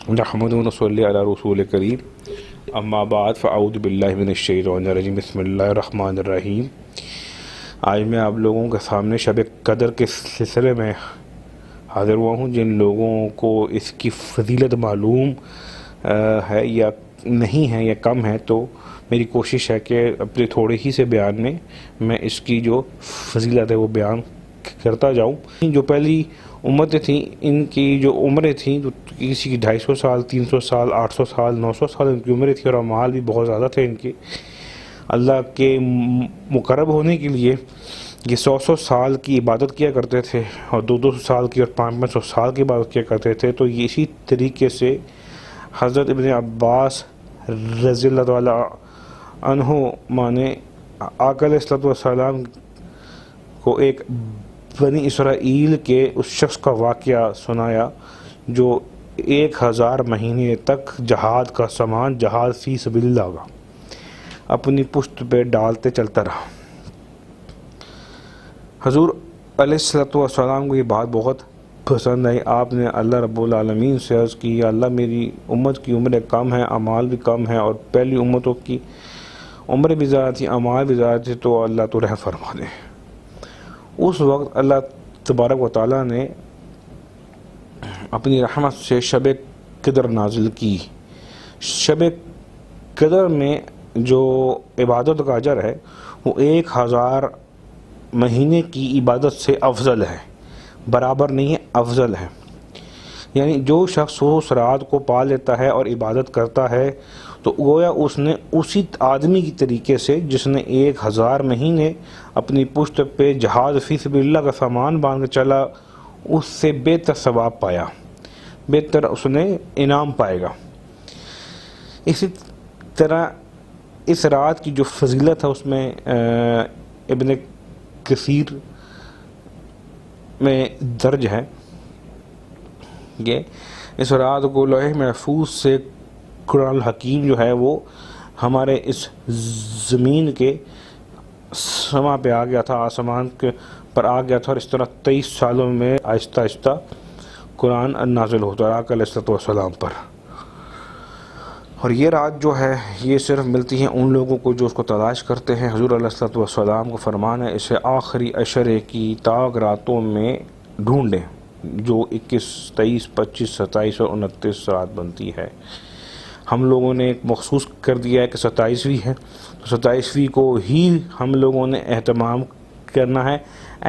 نحمد و نصلی علی رسول کریم اما بعد فاعوذ باللہ من الشیطان الرجیم بسم اللہ الرحمن الرحیم۔ آج میں آپ لوگوں کے سامنے شب قدر کے سلسلے میں حاضر ہوا ہوں۔ جن لوگوں کو اس کی فضیلت معلوم ہے یا نہیں ہے یا کم ہے، تو میری کوشش ہے کہ اپنے تھوڑے ہی سے بیان میں اس کی جو فضیلت ہے وہ بیان کرتا جاؤں۔ جو پہلی امتیں تھیں، ان کی جو عمریں تھیں، تو کسی کی 250 سال، 300 سال، 800 سال، 900 سال ان کی عمریں تھیں، اور اعمال بھی بہت زیادہ تھے ان کے۔ اللہ کے مقرب ہونے کے لیے یہ 100 سال کی عبادت کیا کرتے تھے، اور 200 سال کی اور 500 سال کی عبادت کیا کرتے تھے۔ تو یہ اسی طریقے سے حضرت ابن عباس رضی اللہ تعالی عنہ نے آقا علیہ الصلوۃ والسلام کو ایک بنی اسرائیل کے اس شخص کا واقعہ سنایا جو 1000 مہینے تک جہاد کا سامان، جہاد فی سبیل اللہ کا، اپنی پشت پہ ڈالتے چلتا رہا۔ حضور علیہ الصلوۃ والسلام کو یہ بات بہت پسند آئی۔ آپ نے اللہ رب العالمین سے عرض کی، یا اللہ میری امت کی عمریں کم ہیں، اعمال بھی کم ہیں، اور پہلی امتوں کی عمریں بھی زیادہ تھیں، اعمال بھی زیادہ تھے، تو اللہ تو رحم فرما دے۔ اس وقت اللہ تبارک و تعالیٰ نے اپنی رحمت سے شب قدر نازل کی۔ شب قدر میں جو عبادت کا اجر ہے وہ 1000 مہینے کی عبادت سے افضل ہے، برابر نہیں ہے، افضل ہے۔ یعنی جو شخص اس رات کو پا لیتا ہے اور عبادت کرتا ہے، تو گویا اس نے اسی آدمی کی طریقے سے جس نے 1000 مہینے اپنی پشت پہ جہاد فی سبیل اللہ کا سامان باندھ کے چلا، اس سے بہتر ثواب پایا، بہتر اس نے انعام پائے گا۔ اسی طرح اس رات کی جو فضیلت ہے اس میں ابن کثیر میں درج ہے کہ اس رات کو لوح محفوظ سے قرآن الحکیم جو ہے وہ ہمارے اس زمین کے سما پہ آ گیا تھا، آسمان کے پر آ گیا تھا، اور اس طرح 23 سالوں میں آہستہ آہستہ قرآن نازل ہوتا ہے آقا علیہ الصلوۃ والسلام پر۔ اور یہ رات جو ہے یہ صرف ملتی ہے ان لوگوں کو جو اس کو تلاش کرتے ہیں۔ حضور علیہ الصلوۃ والسلام کو فرمان ہے اسے آخری عشرے کی تاک راتوں میں ڈھونڈیں، جو 21، 23، 25، 27 اور 29 رات بنتی ہے۔ ہم لوگوں نے ایک مخصوص کر دیا ہے کہ 27ویں ہے، تو 27ویں کو ہی ہم لوگوں نے اہتمام کرنا ہے۔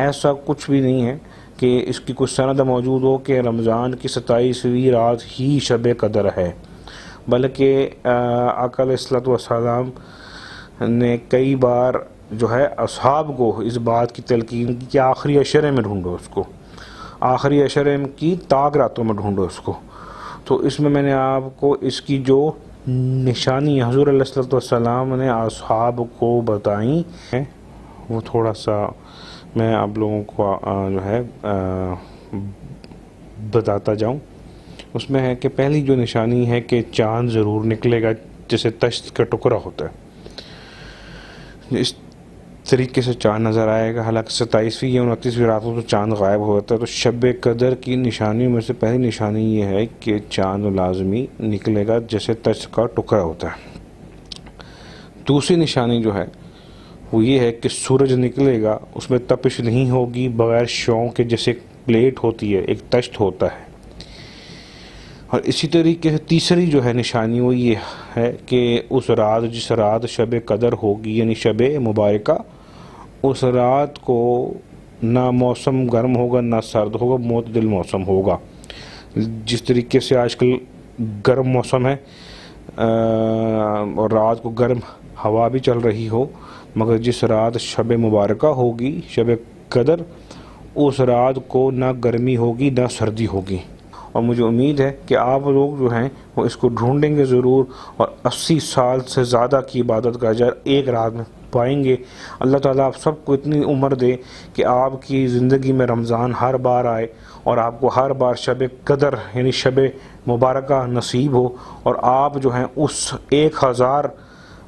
ایسا کچھ بھی نہیں ہے کہ اس کی کچھ سند موجود ہو کہ رمضان کی 27ویں رات ہی شب قدر ہے، بلکہ آقا علیہ الصلوۃ والسلام نے کئی بار جو ہے اصحاب کو اس بات کی تلقین کی کہ آخری عشرے میں ڈھونڈو اس کو، آخری عشرے کی تاک راتوں میں ڈھونڈو اس کو۔ تو اس میں نے آپ کو اس کی جو نشانی حضور علیہ الصلوۃ والسلام نے اصحاب کو بتائیں ہیں وہ تھوڑا سا میں آپ لوگوں کو جو ہے بتاتا جاؤں۔ اس میں ہے کہ پہلی جو نشانی ہے کہ چاند ضرور نکلے گا، جیسے تشت کا ٹکڑا ہوتا ہے، اس طریقے سے چاند نظر آئے گا۔ حالانکہ 27ویں یا 29ویں راتوں تو چاند غائب ہو جاتا ہے۔ تو شب قدر کی نشانیوں میں سے پہلی نشانی یہ ہے کہ چاند لازمی نکلے گا جیسے تشت کا ٹکڑا ہوتا ہے۔ دوسری نشانی جو ہے وہ یہ ہے کہ سورج نکلے گا، اس میں تپش نہیں ہوگی، بغیر شعاؤں کے، جیسے پلیٹ ہوتی ہے، ایک تشت ہوتا ہے۔ اور اسی طریقے سے تیسری جو ہے نشانی وہ یہ ہے کہ اس رات، جس رات شب قدر ہوگی یعنی شب مبارکہ، اس رات کو نہ موسم گرم ہوگا نہ سرد ہوگا، معتدل موسم ہوگا۔ جس طریقے سے آج کل گرم موسم ہے اور رات کو گرم ہوا بھی چل رہی ہو، مگر جس رات شب مبارکہ ہوگی، شب قدر، اس رات کو نہ گرمی ہوگی نہ سردی ہوگی۔ اور مجھے امید ہے کہ آپ لوگ جو ہیں وہ اس کو ڈھونڈیں گے ضرور، اور 80 سال سے زیادہ کی عبادت کا اجر ایک رات میں پائیں گے۔ اللہ تعالیٰ آپ سب کو اتنی عمر دے کہ آپ کی زندگی میں رمضان ہر بار آئے، اور آپ کو ہر بار شب قدر یعنی شب مبارکہ نصیب ہو، اور آپ جو ہیں اس 1000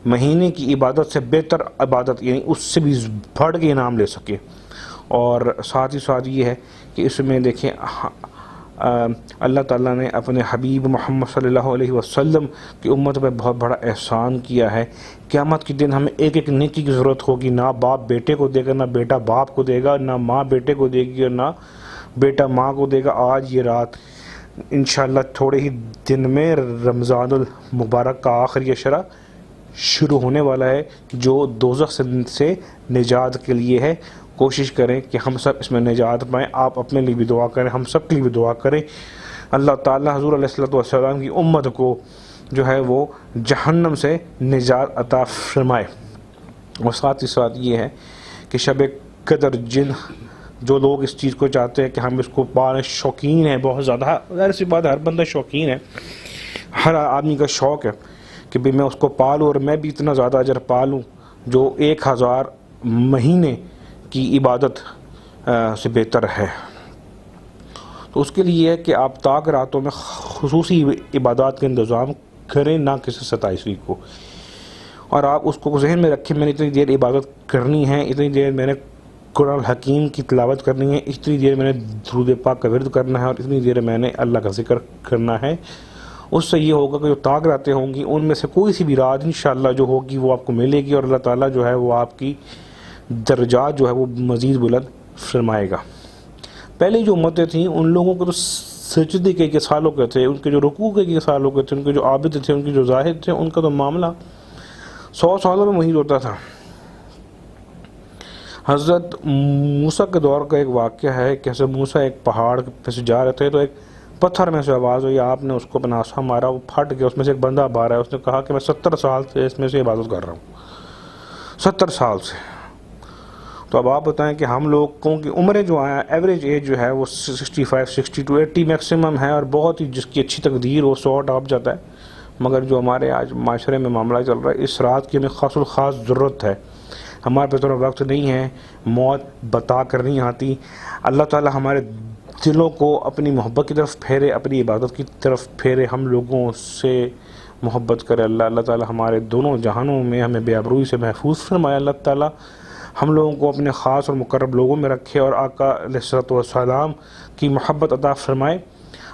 مہینے کی عبادت سے بہتر عبادت یعنی اس سے بھی بڑھ کے انعام لے سکے۔ اور ساتھ ہی ساتھ یہ ہے کہ اس میں دیکھیں اللہ تعالیٰ نے اپنے حبیب محمد صلی اللہ علیہ وسلم کی امت پہ بہت بڑا احسان کیا ہے۔ قیامت کے دن ہمیں ایک ایک نیکی کی ضرورت ہوگی، نہ باپ بیٹے کو دے گا، نہ بیٹا باپ کو دے گا، نہ ماں بیٹے کو دے گی اور نہ بیٹا ماں کو دے گا۔ آج یہ رات انشاءاللہ تھوڑے ہی دن میں رمضان المبارک کا آخری عشرہ شروع ہونے والا ہے، جو دوزخ سے نجات کے لیے ہے۔ کوشش کریں کہ ہم سب اس میں نجات پائیں۔ آپ اپنے لیے بھی دعا کریں، ہم سب کے لیے بھی دعا کریں۔ اللہ تعالیٰ حضور علیہ السلام کی امت کو جو ہے وہ جہنم سے نجات عطا فرمائے۔ اور ساتھ ہی ساتھ یہ ہے کہ شب قدر جن جو لوگ اس چیز کو چاہتے ہیں کہ ہم اس کو پالیں، شوقین ہیں بہت زیادہ، ظاہر سی بات ہے ہر بندہ شوقین ہے، ہر آدمی کا شوق ہے کہ بھی میں اس کو پالوں اور میں بھی اتنا زیادہ اجر پالوں جو 1000 مہینے کی عبادت سے بہتر ہے۔ تو اس کے لیے ہے کہ آپ طاق راتوں میں خصوصی عبادات کا انتظام کریں، نہ کسی 27ویں کو، اور آپ اس کو ذہن میں رکھیں میں نے اتنی دیر عبادت کرنی ہے، اتنی دیر میں نے قرآن الحکیم کی تلاوت کرنی ہے، اتنی دیر میں نے درود پاک کا ورد کرنا ہے، اور اتنی دیر میں نے اللہ کا ذکر کرنا ہے۔ اس سے یہ ہوگا کہ جو طاق راتیں ہوں گی ان میں سے کوئی سی بھی رات انشاءاللہ جو ہوگی وہ آپ کو ملے گی، اور اللہ تعالیٰ جو ہے وہ آپ کی درجات جو ہے وہ مزید بلند فرمائے گا۔ پہلے جو امتیں تھیں ان لوگوں کو تو سجدے کے سالوں کے تھے، ان کے جو رکوع کے سالوں کے تھے، ان کے جو عابد تھے، ان کے جو زاہد تھے، ان کا تو معاملہ 100 سالوں میں محیط ہوتا تھا۔ حضرت موسیٰ کے دور کا ایک واقعہ ہے کہ حضرت موسیٰ ایک پہاڑ پہ سے جا رہے تھے تو ایک پتھر میں سے آواز ہوئی، آپ نے اس کو اپنا عصا مارا، وہ پھٹ گیا، اس میں سے ایک بندہ باہر آیا، اس نے کہا کہ میں 70 سال سے اس میں سے عبادت کر رہا ہوں، 70 سال سے۔ تو اب آپ بتائیں کہ ہم لوگوں کی عمریں جو ہیں، ایوریج ایج جو ہے وہ 65 60 to 80 میکسیمم ہے، اور بہت ہی جس کی اچھی تقدیر وہ 100 ٹاپ جاتا ہے۔ مگر جو ہمارے آج معاشرے میں معاملہ چل رہا ہے، اس رات کی ہمیں خاص الخاص ضرورت ہے، ہمارے پہ اتنا وقت نہیں ہے، موت بتا کر نہیں آتی۔ اللہ تعالیٰ ہمارے دلوں کو اپنی محبت کی طرف پھیرے، اپنی عبادت کی طرف پھیرے، ہم لوگوں سے محبت کرے اللہ تعالیٰ ہمارے دونوں جہانوں میں ہمیں بے آبروئی سے محفوظ فرمائے۔ اللہ تعالیٰ ہم لوگوں کو اپنے خاص اور مقرب لوگوں میں رکھے اور آقا علیہ السلام کی محبت عطا فرمائے۔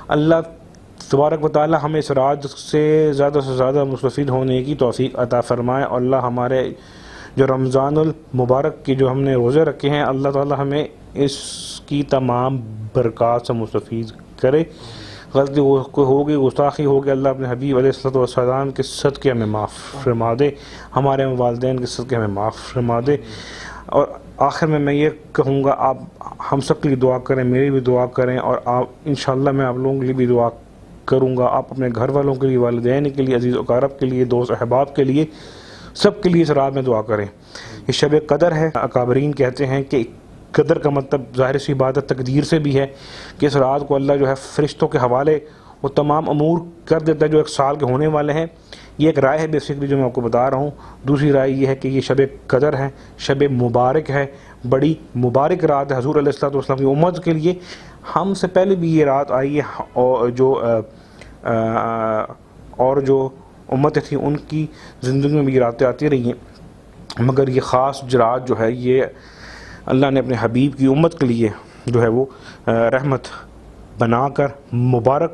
اللہ تبارک و تعالیٰ ہمیں اس رات سے زیادہ مستفید ہونے کی توفیق عطا فرمائے، اور اللہ ہمارے جو رمضان المبارک کی جو ہم نے روزے رکھے ہیں، اللہ تعالیٰ ہمیں اس کی تمام برکات سے مستفید کرے۔ غلطی کوئی ہوگی، گستاخی ہوگی، اللہ اپنے حبیب علیہ السلام کے صدقے ہمیں معاف فرما دے، ہمارے والدین کے صدقے ہمیں معاف فرما دے۔ اور آخر میں یہ کہوں گا، آپ ہم سب کے لیے دعا کریں، میری بھی دعا کریں، اور آپ انشاءاللہ میں آپ لوگوں کے لیے بھی دعا کروں گا۔ آپ اپنے گھر والوں کے لیے، والدین کے لیے، عزیز و اقارب کے لیے، دوست احباب کے لیے، سب کے لیے اس رات میں دعا کریں۔ یہ شب قدر ہے، اکابرین کہتے ہیں کہ قدر کا مطلب ظاہر سی بات ہے تقدیر سے بھی ہے کہ اس رات کو اللہ جو ہے فرشتوں کے حوالے وہ تمام امور کر دیتا ہے جو 1 سال کے ہونے والے ہیں۔ یہ ایک رائے ہے بیسکلی جو میں آپ کو بتا رہا ہوں۔ دوسری رائے یہ ہے کہ یہ شب قدر ہے، شب مبارک ہے، بڑی مبارک رات ہے حضور علیہ السلام کی امت کے لیے۔ ہم سے پہلے بھی یہ رات آئی ہے، اور جو امتیں تھیں ان کی زندگی میں بھی یہ راتیں آتی رہی ہیں، مگر یہ خاص رات جو ہے یہ اللہ نے اپنے حبیب کی امت کے لیے جو ہے وہ رحمت بنا کر، مبارک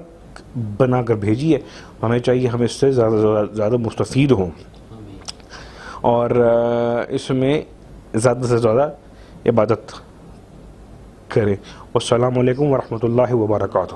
بنا کر بھیجی ہے۔ ہمیں چاہیے ہم اس سے زیادہ مستفید ہوں اور اس میں زیادہ سے زیادہ عبادت کریں۔ والسلام علیکم ورحمۃ اللہ وبرکاتہ۔